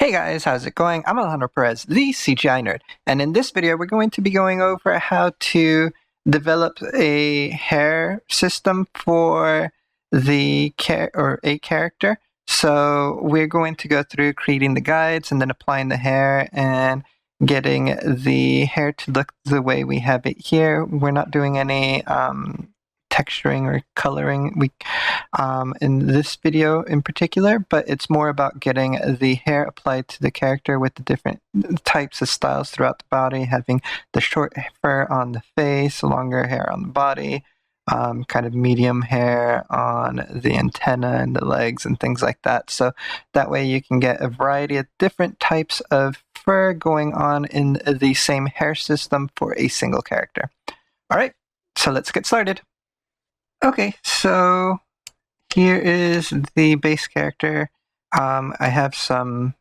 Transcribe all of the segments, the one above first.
Hey guys, how's it going? I'm Alejandro Perez, the CGI Nerd, and in this video we're going to be going over how to develop a hair system for a character. So we're going to go through creating the guides and then applying the hair and getting the hair to look the way we have it here. We're not doing any texturing or coloring in this video in particular, but it's more about getting the hair applied to the character with the different types of styles throughout the body, having the short fur on the face, longer hair on the body, kind of medium hair on the antenna and the legs and things like that. So that way you can get a variety of different types of fur going on in the same hair system for a single character. All right, so let's get started. Okay, so here is the base character. I have some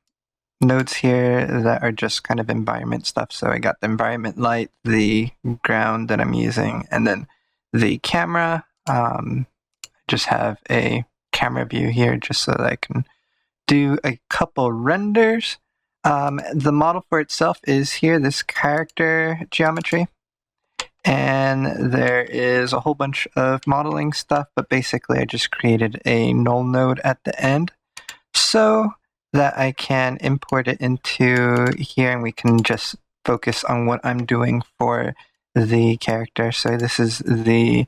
nodes here that are just kind of environment stuff. So I got the environment light, the ground that I'm using, and then the camera. Just have a camera view here just so that I can do a couple renders. The model for itself is here, this character geometry. And there is a whole bunch of modeling stuff, but basically I just created a null node at the end so that I can import it into here and we can just focus on what I'm doing for the character. So this is the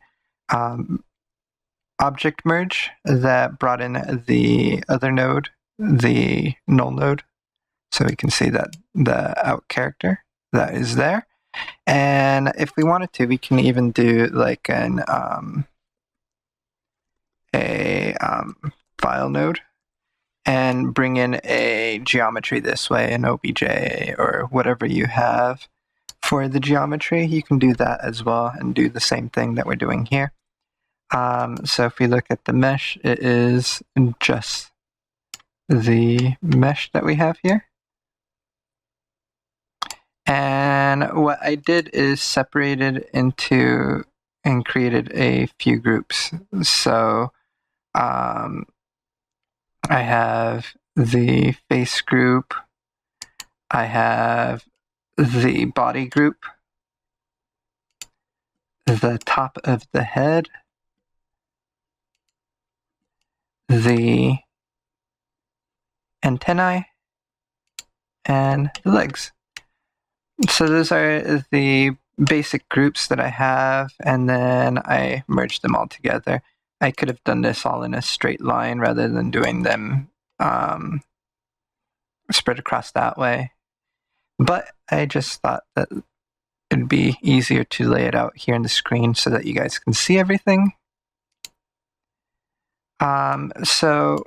object merge that brought in the other node, the null node. So we can see that the out character that is there. And if we wanted to, we can even do like an file node and bring in a geometry this way, an OBJ or whatever you have for the geometry. You can do that as well and do the same thing that we're doing here. So if we look at the mesh, it is just the mesh that we have here. And what I did is separated into and created a few groups. So I have the face group, I have the body group, the top of the head, the antennae, and the legs. So those are the basic groups that I have, and then I merged them all together. I could have done this all in a straight line rather than doing them spread across that way. But I just thought that it'd be easier to lay it out here on the screen so that you guys can see everything. So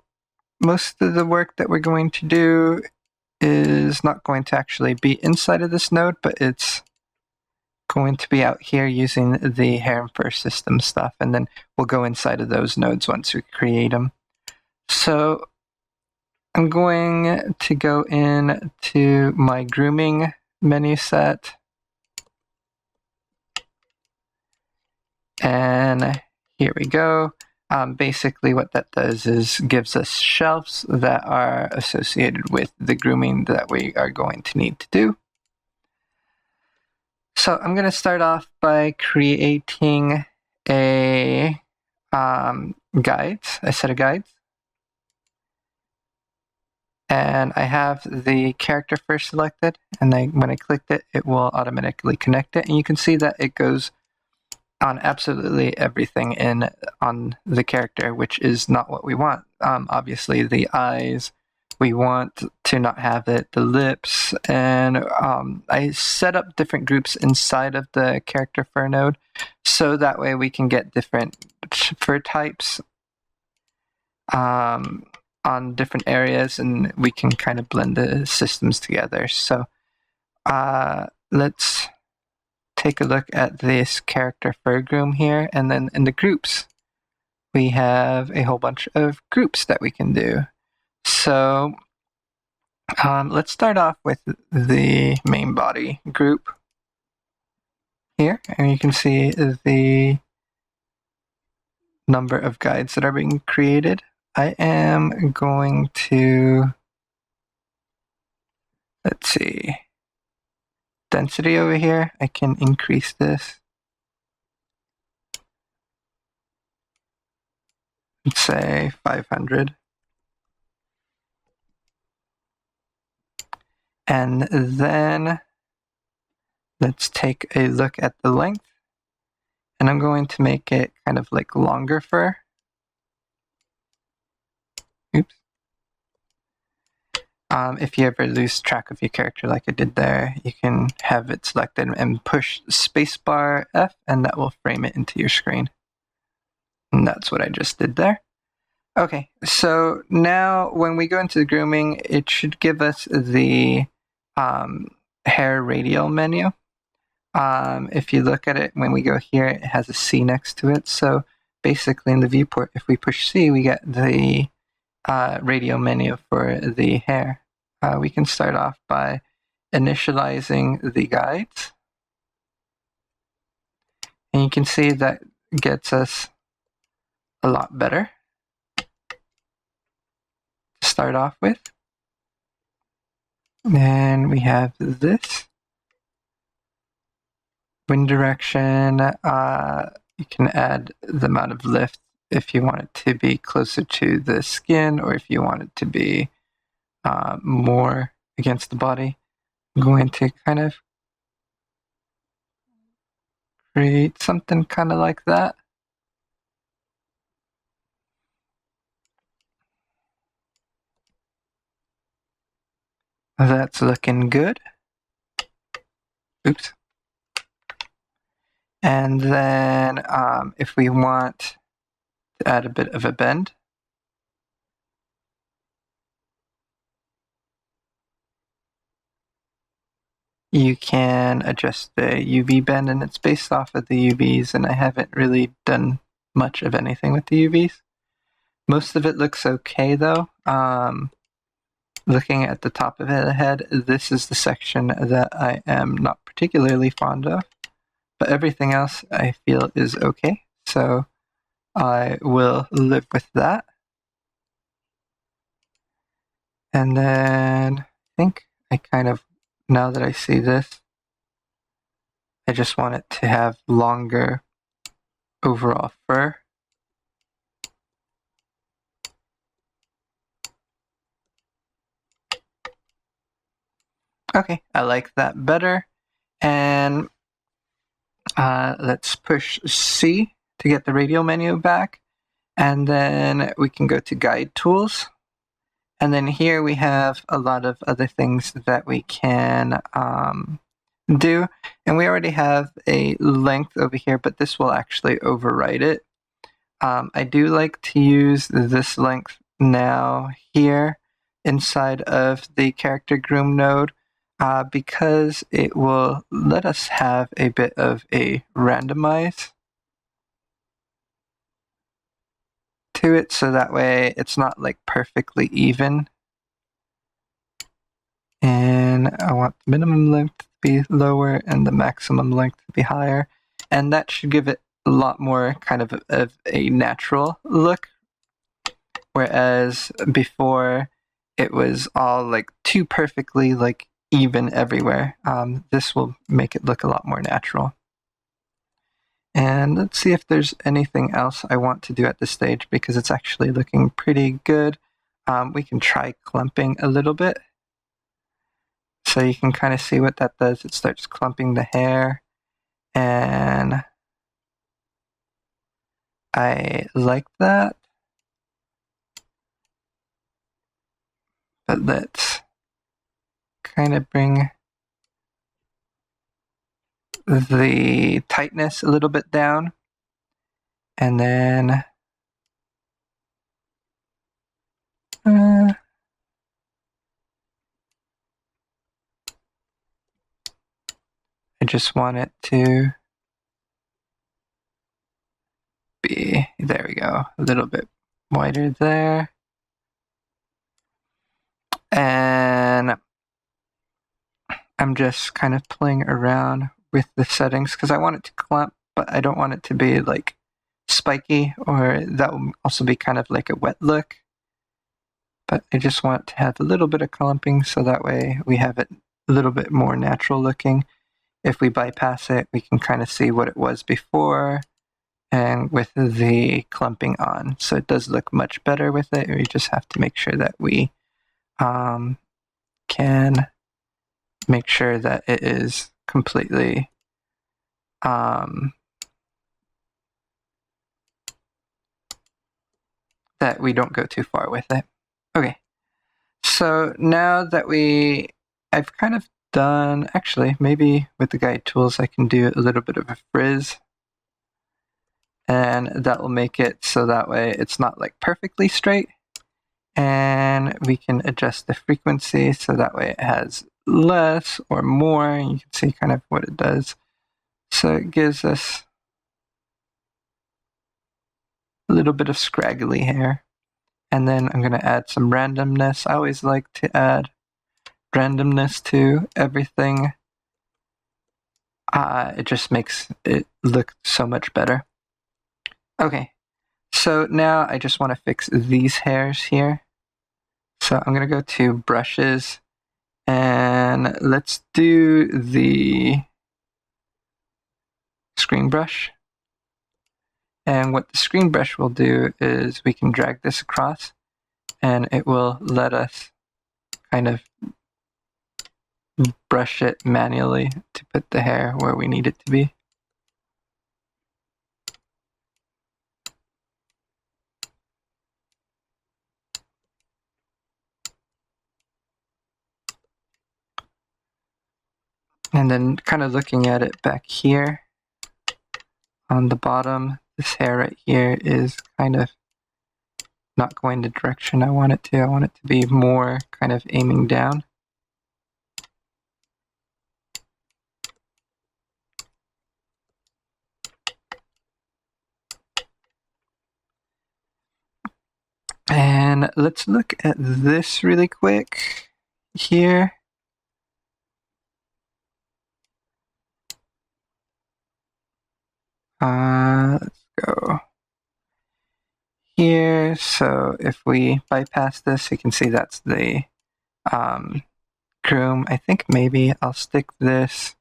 most of the work that we're going to do is not going to actually be inside of this node, but it's going to be out here using the hair and fur system stuff, and then we'll go inside of those nodes once we create them. So I'm going to go in to my grooming menu set, and here we go. Basically what that does is gives us shelves that are associated with the grooming that we are going to need to do. So I'm going to start off by creating a set of guides. And I have the character first selected, and when I clicked it, it will automatically connect it. And you can see that it goes on absolutely everything on the character, which is not what we want. Obviously, the eyes, we want to not have it, the lips, and I set up different groups inside of the character fur node, so that way we can get different fur types on different areas, and we can kind of blend the systems together. So let's take a look at this character fur groom here, and then in the groups we have a whole bunch of groups that we can do. So let's start off with the main body group here, and you can see the number of guides that are being created. I am going to see. Density over here, I can increase this. Let's say 500. And then let's take a look at the length. And I'm going to make it kind of like longer fur. Oops. If you ever lose track of your character like I did there, you can have it selected and push spacebar F, and that will frame it into your screen. And that's what I just did there. Okay, so now when we go into the grooming, it should give us the hair radial menu. If you look at it, when we go here, it has a C next to it. So basically in the viewport, if we push C, we get the radial menu for the hair. We can start off by initializing the guides. And you can see that gets us a lot better to start off with. Then we have this. Wind direction, you can add the amount of lift if you want it to be closer to the skin or if you want it to be more against the body. I'm going to kind of create something kind of like that. That's looking good. Oops. And then if we want to add a bit of a bend, you can adjust the UV bend, and it's based off of the UVs, and I haven't really done much of anything with the UVs. Most of it looks okay though. Looking at the top of the head, this is the section that I am not particularly fond of, but everything else I feel is okay, so I will live with that. And then I think I kind of, now that I see this, I just want it to have longer overall fur. Okay, I like that better. And let's push C to get the radial menu back. And then we can go to guide tools. And then here we have a lot of other things that we can do. And we already have a length over here, but this will actually override it. I do like to use this length now here inside of the character groom node because it will let us have a bit of a randomize to it, so that way it's not like perfectly even. And I want the minimum length to be lower and the maximum length to be higher, and that should give it a lot more kind of a natural look, whereas before it was all like too perfectly like even everywhere. This will make it look a lot more natural. And let's see if there's anything else I want to do at this stage, because it's actually looking pretty good. We can try clumping a little bit. So you can kind of see what that does. It starts clumping the hair, and I like that. But let's kind of bring the tightness a little bit down. And then I just want it to be, there we go, a little bit wider there. And I'm just kind of playing around with the settings because I want it to clump, but I don't want it to be like spiky, or that will also be kind of like a wet look. But I just want to have a little bit of clumping so that way we have it a little bit more natural looking. If we bypass it, we can kind of see what it was before and with the clumping on. So it does look much better with it. We just have to make sure that we can make sure that it is completely that we don't go too far with it. Okay, so now that I've kind of done, actually, maybe with the guide tools, I can do a little bit of a frizz. And that will make it so that way it's not like perfectly straight. And we can adjust the frequency so that way it has less or more. And you can see kind of what it does. So it gives us a little bit of scraggly hair. And then I'm going to add some randomness. I always like to add randomness to everything. It just makes it look so much better. Okay, so now I just want to fix these hairs here. So I'm going to go to brushes and let's do the screen brush. And what the screen brush will do is we can drag this across and it will let us kind of brush it manually to put the hair where we need it to be. And then kind of looking at it back here on the bottom, this hair right here is kind of not going the direction I want it to. I want it to be more kind of aiming down. And let's look at this really quick here. Let's go here. So if we bypass this, you can see that's the Groom. I think maybe I'll stick this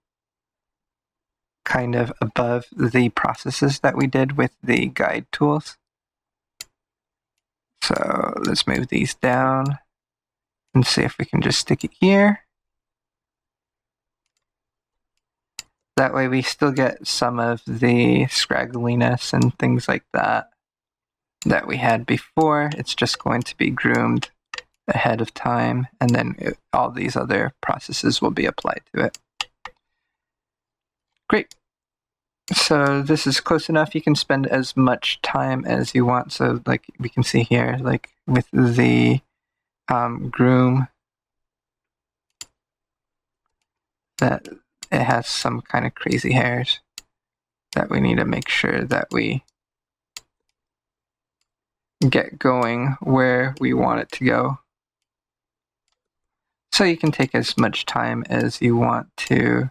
kind of above the processes that we did with the guide tools. So let's move these down and see if we can just stick it here. That way we still get some of the scraggliness and things like that that we had before. It's just going to be groomed ahead of time, and then all these other processes will be applied to it. Great. So this is close enough. You can spend as much time as you want. So like we can see here, like with the Groom, that it has some kind of crazy hairs that we need to make sure that we get going where we want it to go. So you can take as much time as you want to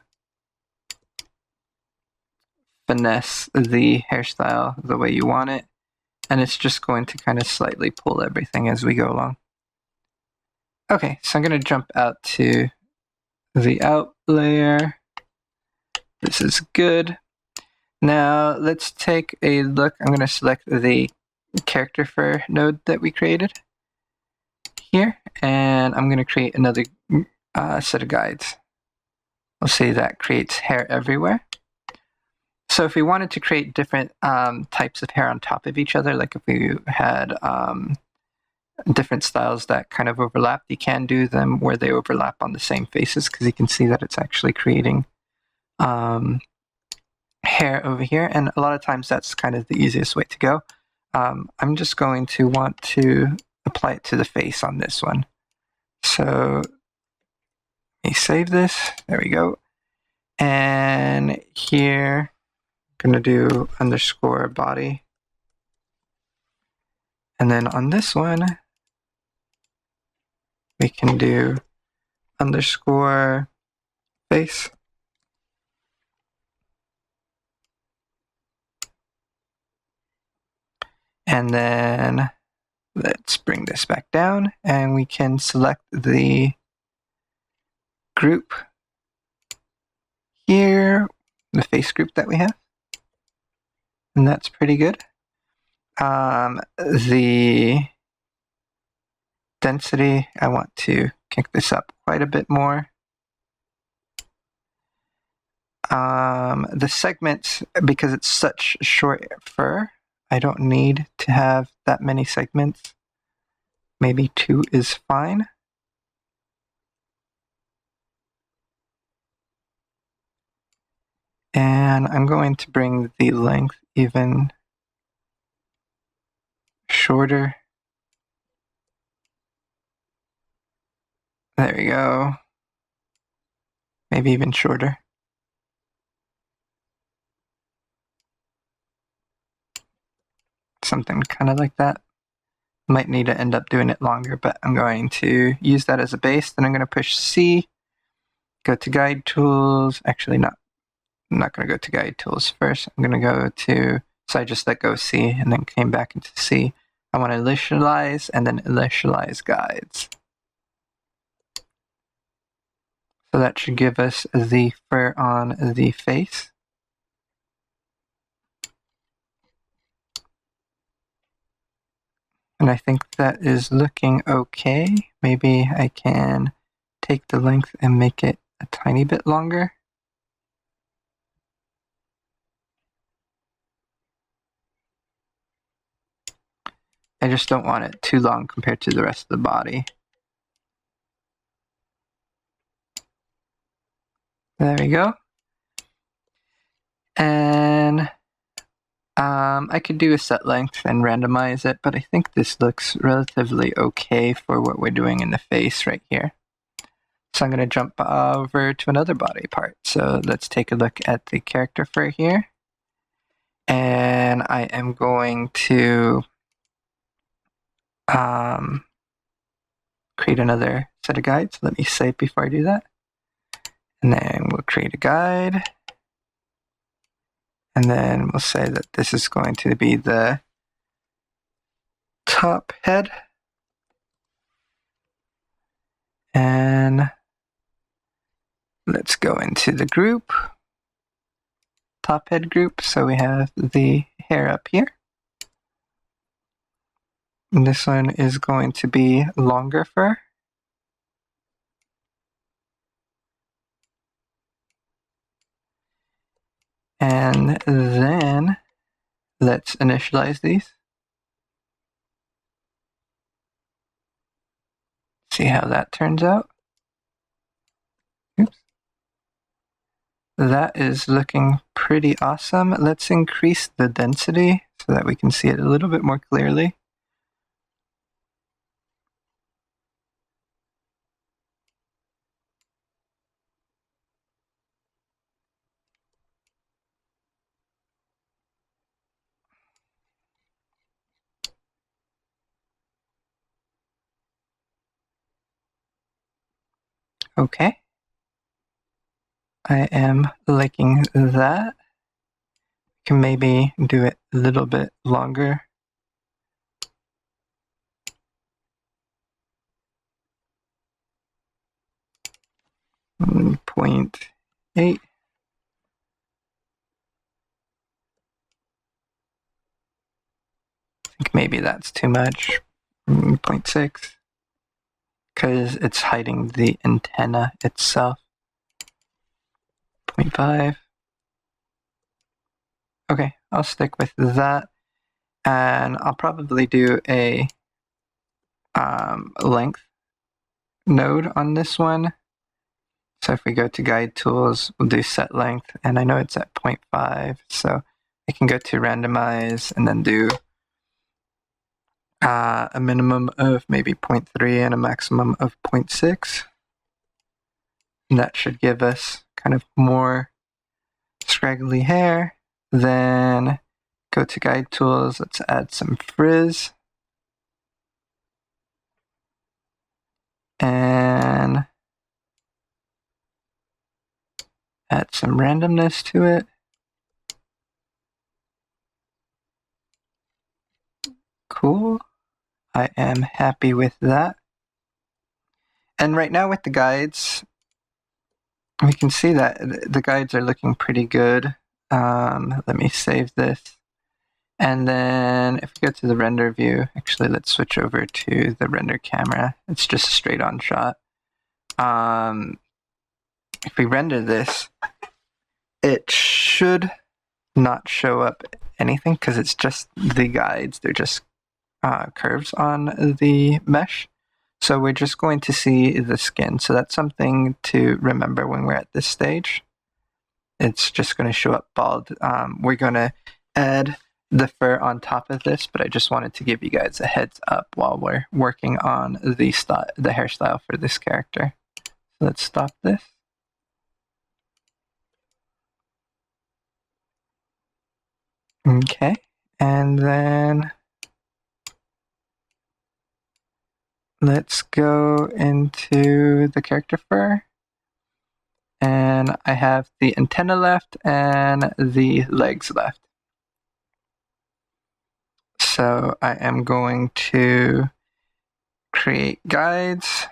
finesse the hairstyle the way you want it, and it's just going to kind of slightly pull everything as we go along. Okay, so I'm going to jump out to the out layer. This is good. Now let's take a look. I'm going to select the character fur node that we created here, and I'm going to create another set of guides. We'll see that creates hair everywhere. So if we wanted to create different types of hair on top of each other, like if we had different styles that kind of overlap, you can do them where they overlap on the same faces, because you can see that it's actually creating hair over here, and a lot of times that's kind of the easiest way to go. I'm just going to want to apply it to the face on this one. So let me save this. There we go. And here I'm going to do underscore body. And then on this one, we can do underscore face. And then let's bring this back down, and we can select the group here, the face group that we have, and that's pretty good. The density, I want to kick this up quite a bit more. The segments, because it's such short fur, I don't need to have that many segments. Maybe 2 is fine. And I'm going to bring the length even shorter. There we go. Maybe even shorter. Something kind of like that. Might need to end up doing it longer, but I'm going to use that as a base. Then I'm going to push C, go to guide tools. Actually, I'm not going to go to guide tools first. I'm going to go to, so I just let go of C and then came back into C. I want to initialize and then initialize guides. So that should give us the fur on the face. And I think that is looking okay. Maybe I can take the length and make it a tiny bit longer. I just don't want it too long compared to the rest of the body. There we go. And I could do a set length and randomize it, but I think this looks relatively okay for what we're doing in the face right here. So I'm going to jump over to another body part. So let's take a look at the character fur here. And I am going to create another set of guides. Let me save before I do that. And then we'll create a guide. And then we'll say that this is going to be the top head. And let's go into the group, top head group. So we have the hair up here. And this one is going to be longer fur. And then let's initialize these. See how that turns out. Oops. That is looking pretty awesome. Let's increase the density so that we can see it a little bit more clearly. Okay. I am liking that. Can maybe do it a little bit longer. .8. I think maybe that's too much. 0.6. Because it's hiding the antenna itself. 0.5. Okay, I'll stick with that. And I'll probably do a length node on this one. So if we go to guide tools, we'll do set length. And I know it's at 0.5. So I can go to randomize and then do a minimum of maybe 0.3 and a maximum of 0.6. And that should give us kind of more scraggly hair. Then go to guide tools. Let's add some frizz. And add some randomness to it. Cool. I am happy with that. And right now with the guides, we can see that the guides are looking pretty good. Let me save this. And then if we go to the render view, actually let's switch over to the render camera. It's just a straight on shot. If we render this, it should not show up anything because it's just the guides. They're just curves on the mesh. So we're just going to see the skin. So that's something to remember when we're at this stage. It's just going to show up bald. We're going to add the fur on top of this, but I just wanted to give you guys a heads up while we're working on the hairstyle for this character. So let's stop this. Okay, and then let's go into the character fur. And I have the antenna left and the legs left. So I am going to create guides.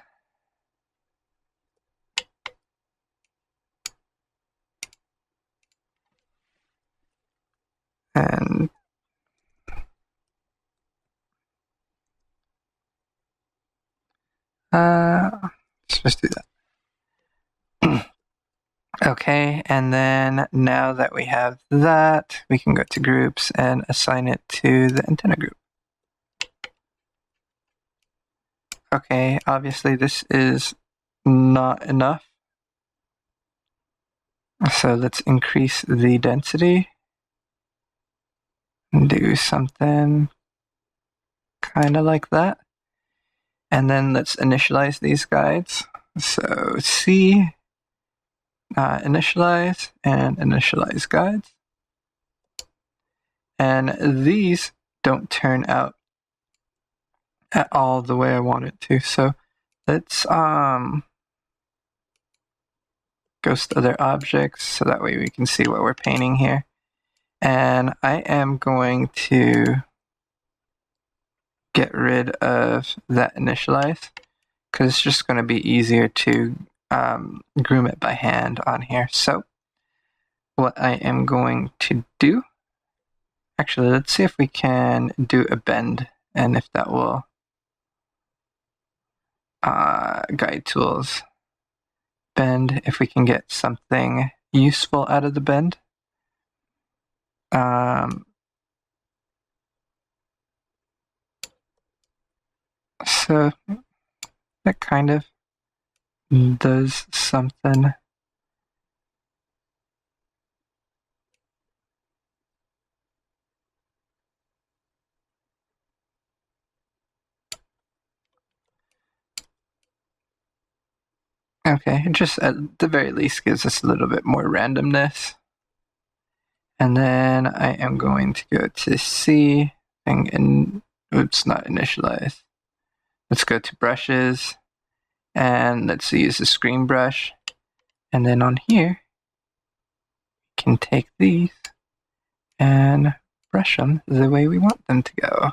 And let's just do that. Okay, and then now that we have that, we can go to groups and assign it to the antenna group. Okay, obviously this is not enough. So let's increase the density and do something kind of like that. And then let's initialize these guides. So C, initialize, and initialize guides. And these don't turn out at all the way I want it to. So let's go to other objects so that way we can see what we're painting here. And I am going to get rid of that initialize because it's just going to be easier to groom it by hand on here. So what I am going to do, actually, let's see if we can do a bend and if that will guide tools bend, if we can get something useful out of the bend. So that kind of does something. Okay, it just at the very least gives us a little bit more randomness. And then I am going to go to C and oops, not initialize. Let's go to brushes and let's use the screen brush. And then on here, we can take these and brush them the way we want them to go.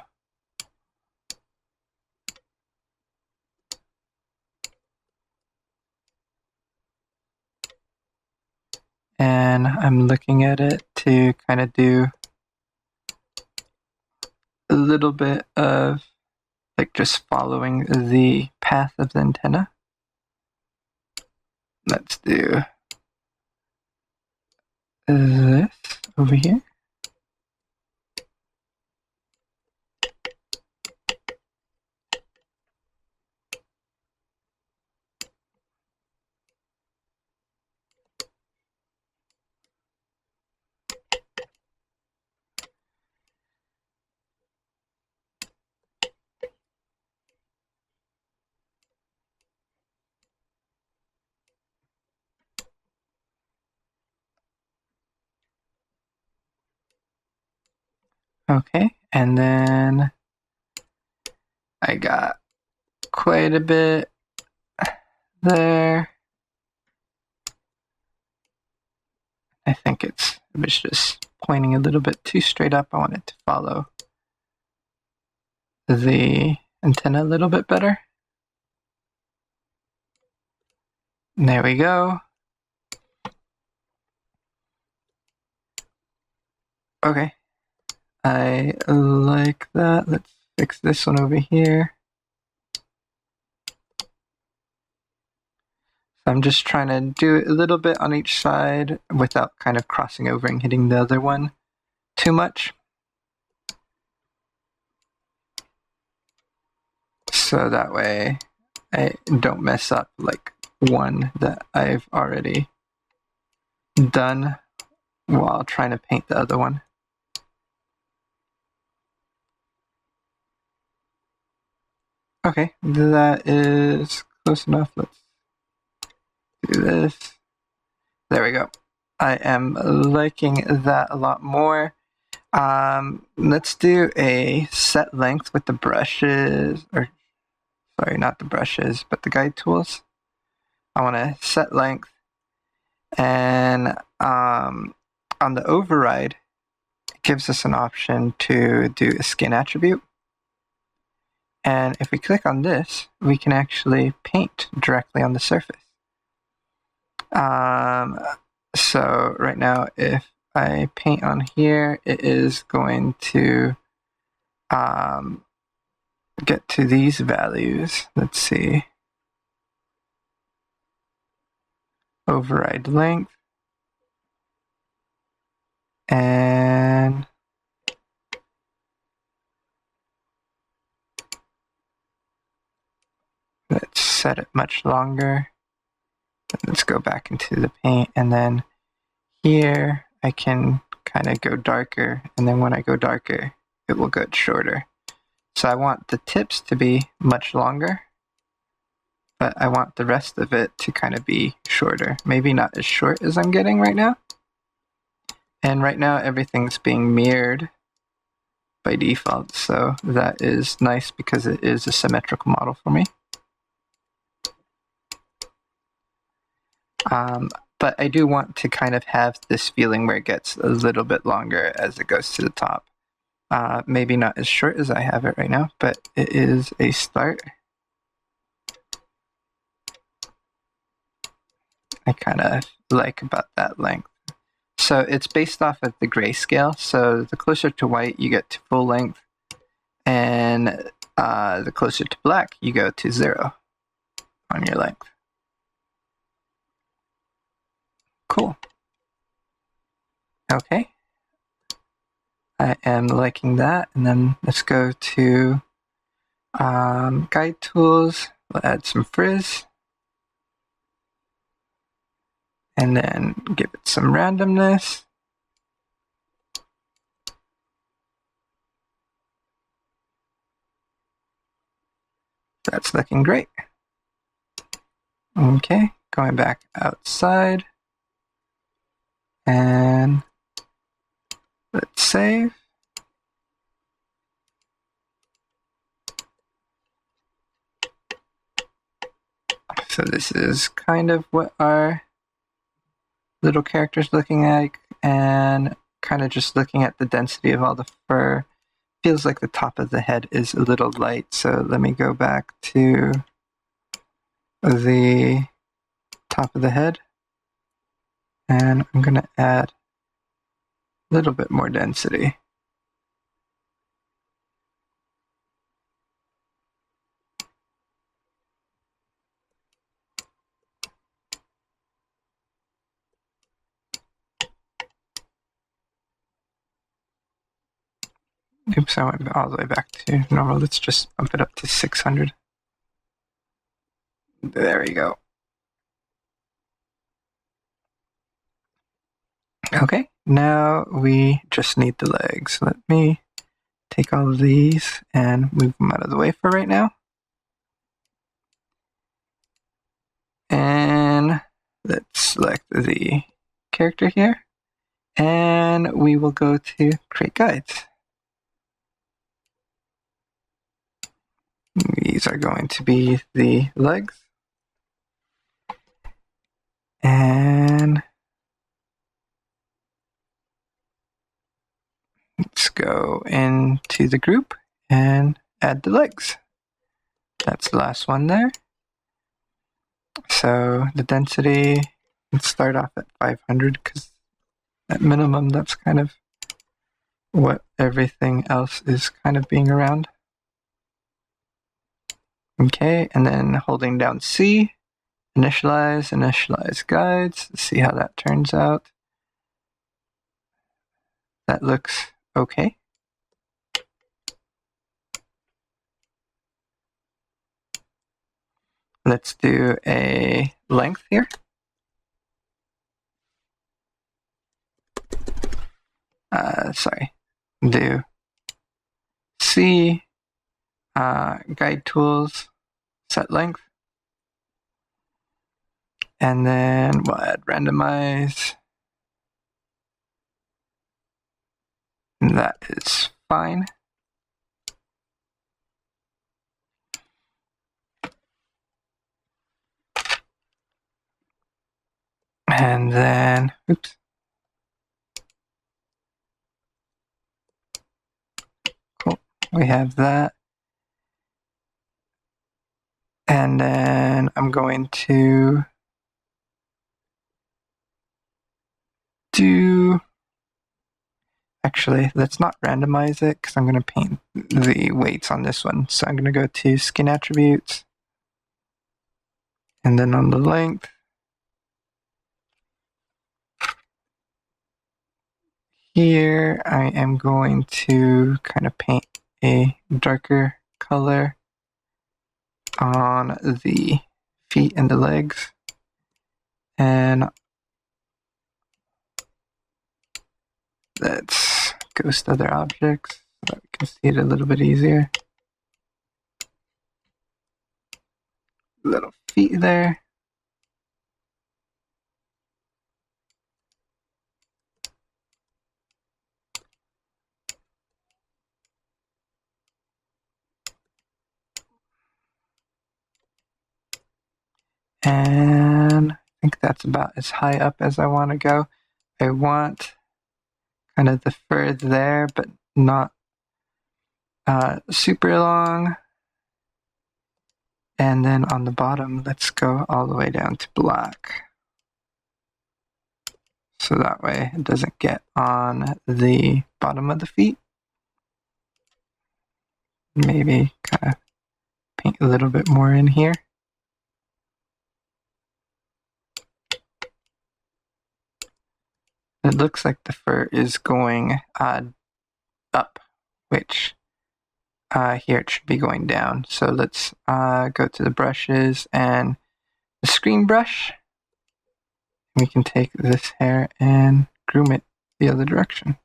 And I'm looking at it to kind of do a little bit of like just following the path of the antenna. Let's do this over here. Okay, and then I got quite a bit there. I think it was just pointing a little bit too straight up. I want it to follow the antenna a little bit better. And there we go. Okay, I like that. Let's fix this one over here. So I'm just trying to do a little bit on each side without kind of crossing over and hitting the other one too much. So that way I don't mess up like one that I've already done while trying to paint the other one. Okay, that is close enough. Let's do this. There we go. I am liking that a lot more. Let's do a set length with the brushes, or sorry, not the brushes, but the guide tools. I want to set length, and on the override, it gives us an option to do a skin attribute. And if we click on this, we can actually paint directly on the surface. So right now, if I paint on here, it is going to get to these values. Let's see. Override length. And let's set it much longer. Let's go back into the paint, and then here I can kind of go darker, and then when I go darker, it will go shorter. So I want the tips to be much longer, but I want the rest of it to kind of be shorter. Maybe not as short as I'm getting right now. And right now everything's being mirrored by default, so that is nice because it is a symmetrical model for me. But I do want to kind of have this feeling where it gets a little bit longer as it goes to the top. Maybe not as short as I have it right now, but it is a start. I kind of like about that length. So it's based off of the grayscale. So the closer to white, you get to full length. And the closer to black, you go to 0 on your length. Cool. Okay. I am liking that. And then let's go to guide tools. We'll add some frizz. And then give it some randomness. That's looking great. Okay, going back outside. And let's save. So this is kind of what our little character's looking like, and kind of just looking at the density of all the fur. Feels like the top of the head is a little light, so let me go back to the top of the head, and I'm going to add a little bit more density. Oops, I went all the way back to normal. Let's just bump it up to 600. There we go. Okay, now we just need the legs. Let me take all of these and move them out of the way for right now. And let's select the character here. And we will go to create guides. These are going to be the legs. And let's go into the group and add the legs. That's the last one there. So the density, let's start off at 500 because at minimum that's kind of what everything else is kind of being around. Okay, and then holding down C, initialize guides, see how that turns out. That looks okay. Let's do a length here. Sorry, do C, guide tools, set length. And then we'll add randomize. That is fine. And then, oops. Cool, we have that. And then I'm going to do, actually, let's not randomize it because I'm going to paint the weights on this one. So I'm going to go to skin attributes. And then on the length, here I am going to kind of paint a darker color on the feet and the legs. And let's ghost other objects so that we can see it a little bit easier. Little feet there. And I think that's about as high up as I want to go. I want kind of the fur there, but not super long. And then on the bottom, let's go all the way down to black. So that way it doesn't get on the bottom of the feet. Maybe kind of paint a little bit more in here. It looks like the fur is going up, which here it should be going down. So let's go to the brushes and the screen brush. We can take this hair and groom it the other direction.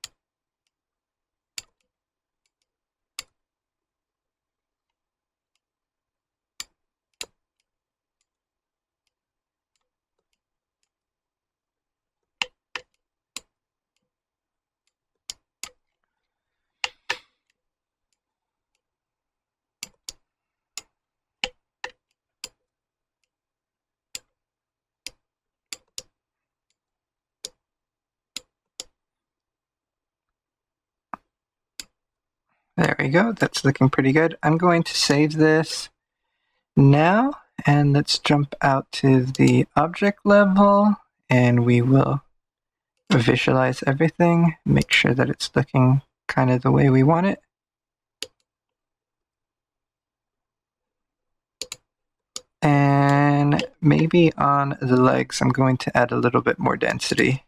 There we go, that's looking pretty good. I'm going to save this now, and let's jump out to the object level, and we will visualize everything, make sure that it's looking kind of the way we want it. And maybe on the legs, I'm going to add a little bit more density,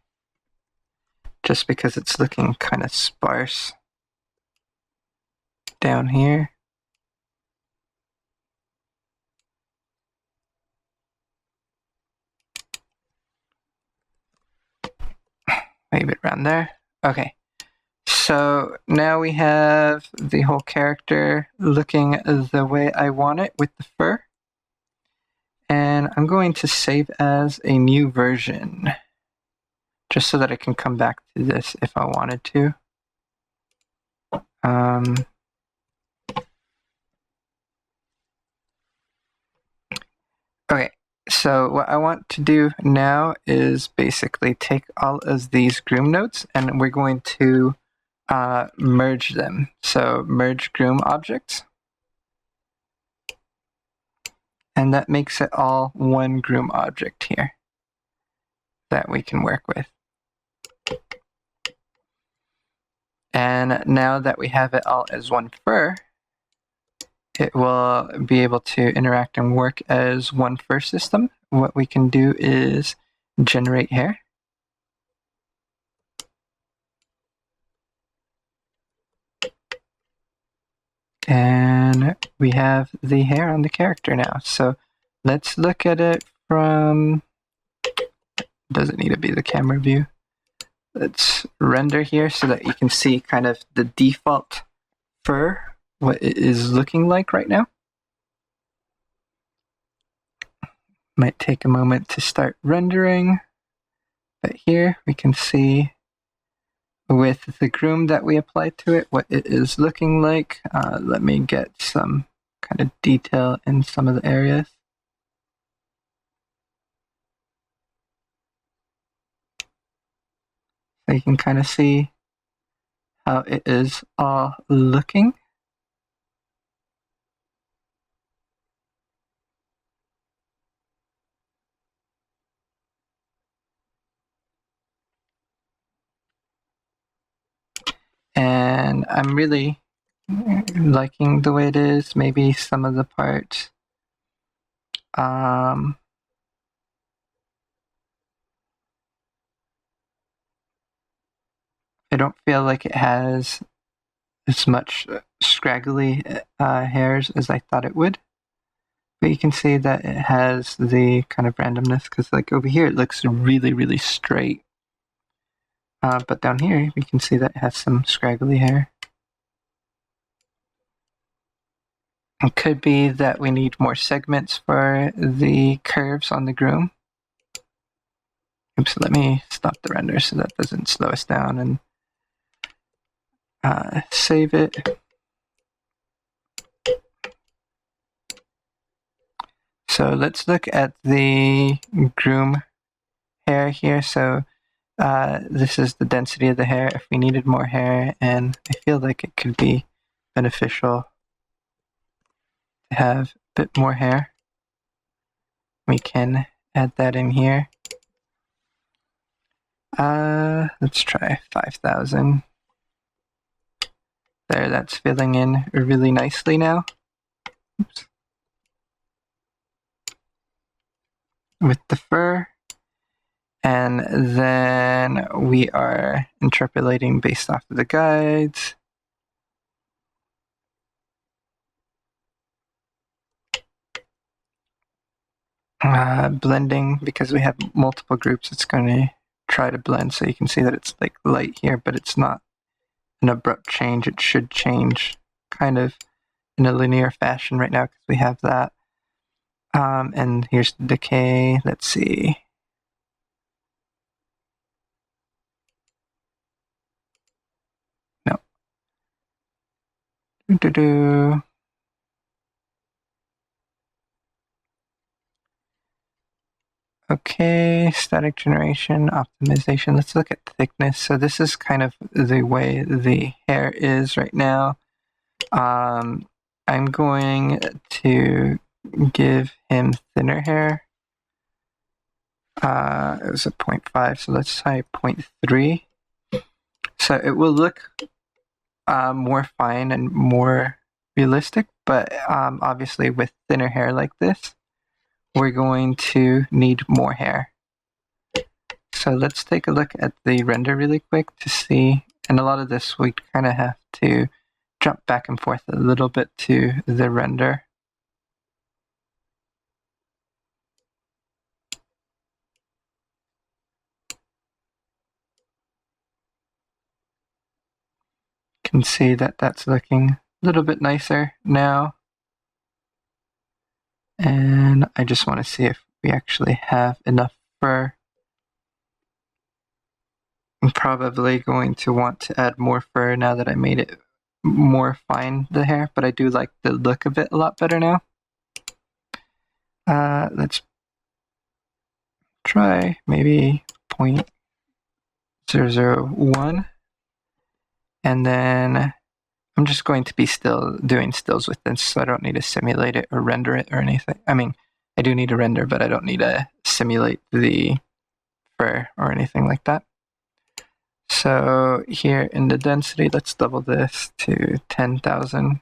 just because it's looking kind of sparse down here. Maybe around there. Okay. So now we have the whole character looking the way I want it with the fur. And I'm going to save as a new version, just so that I can come back to this if I wanted to. Okay, so what I want to do now is basically take all of these groom notes and we're going to merge them. So merge groom objects. And that makes it all one groom object here that we can work with. And now that we have it all as one fur, it will be able to interact and work as one fur system. What we can do is generate hair. And we have the hair on the character now. So let's look at it from, doesn't need to be the camera view. Let's render here so that you can see kind of the default fur, what it is looking like right now. Might take a moment to start rendering, but here we can see with the groom that we applied to it, what it is looking like. Let me get some kind of detail in some of the areas. So you can kind of see how it is all looking. And I'm really liking the way it is. Maybe some of the parts I don't feel like it has as much scraggly hairs as I thought it would. But you can see that it has the kind of randomness, because like over here it looks really, really straight. But down here we can see that it has some scraggly hair. It could be that we need more segments for the curves on the groom. Oops, let me stop the render so that doesn't slow us down, and save it. So let's look at the groom hair here. So this is the density of the hair. If we needed more hair, and I feel like it could be beneficial to have a bit more hair, we can add that in here. Let's try 5,000. There, that's filling in really nicely now. Oops. With the fur. And then we are interpolating based off of the guides. Blending, because we have multiple groups, it's going to try to blend, so you can see that it's like light here, but it's not an abrupt change. It should change kind of in a linear fashion right now because we have that. And here's the decay. Let's see. No. Doo-doo-doo. Okay, static generation, optimization. Let's look at thickness. So this is kind of the way the hair is right now. I'm going to give him thinner hair. It was a 0.5, so let's try 0.3. So it will look more fine and more realistic, but obviously with thinner hair like this, we're going to need more hair. So let's take a look at the render really quick to see, and a lot of this we kind of have to jump back and forth a little bit to the render. You can see that that's looking a little bit nicer now. And I just want to see if we actually have enough fur. I'm probably going to want to add more fur now that I made it more fine, the hair, but I do like the look of it a lot better now. Let's try maybe 0.001. And then I'm just going to be doing stills with this, so I don't need to simulate it or render it or anything. I mean, I do need to render, but I don't need to simulate the fur or anything like that. So So here in the density, let's double this to 10,000.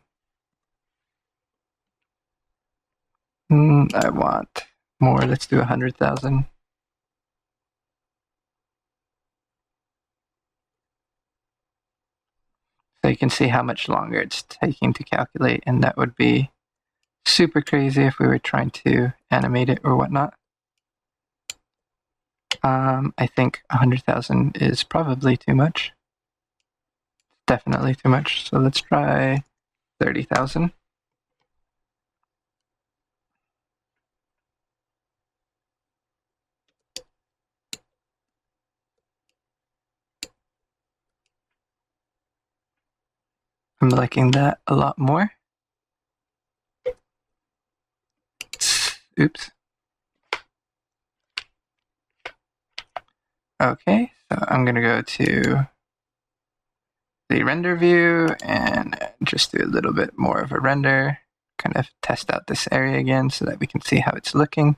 I want more. Let's do 100,000. So you can see how much longer it's taking to calculate, and that would be super crazy if we were trying to animate it or whatnot. I think 100,000 is probably too much. Definitely too much. So let's try 30,000. I'm liking that a lot more. Oops. Okay, so I'm going to go to the render view and just do a little bit more of a render, kind of test out this area again so that we can see how it's looking.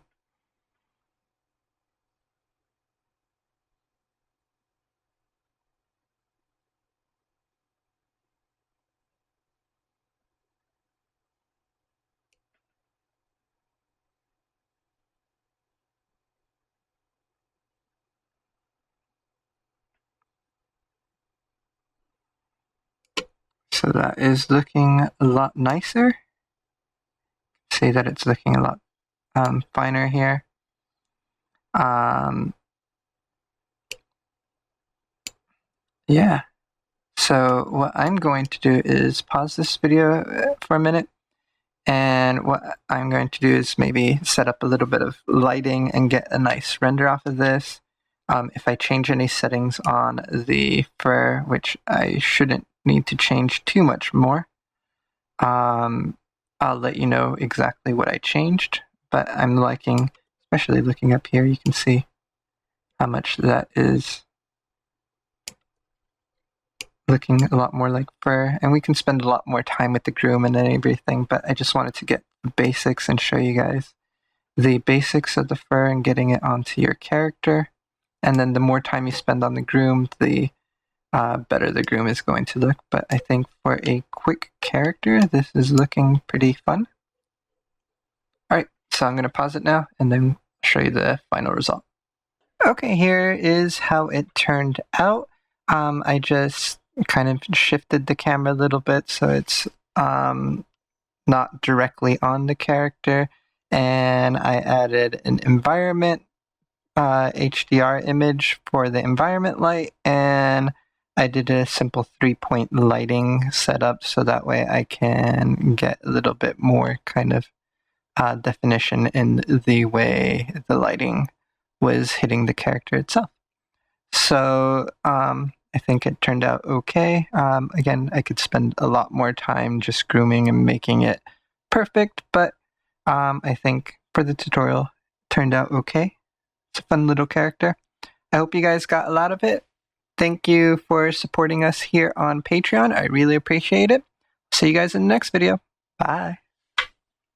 So that is looking a lot nicer. See that it's looking a lot finer here. Yeah. So what I'm going to do is pause this video for a minute. And what I'm going to do is maybe set up a little bit of lighting and get a nice render off of this. If I change any settings on the fur, which I shouldn't need to change too much more, I'll let you know exactly what I changed. But I'm liking, especially looking up here, you can see how much that is looking a lot more like fur, and we can spend a lot more time with the groom and everything, but I just wanted to get the basics and show you guys the basics of the fur and getting it onto your character. And then the more time you spend on the groom, the better the groom is going to look. But I think for a quick character, this is looking pretty fun. Alright, so I'm going to pause it now and then show you the final result. Okay, here is how it turned out. I just kind of shifted the camera a little bit so it's not directly on the character, and I added an environment HDR image for the environment light, and I did a simple 3-point lighting setup so that way I can get a little bit more kind of definition in the way the lighting was hitting the character itself. So I think it turned out okay. Again, I could spend a lot more time just grooming and making it perfect, but I think for the tutorial, it turned out okay. It's a fun little character. I hope you guys got a lot of it. Thank you for supporting us here on Patreon. I really appreciate it. See you guys in the next video. Bye.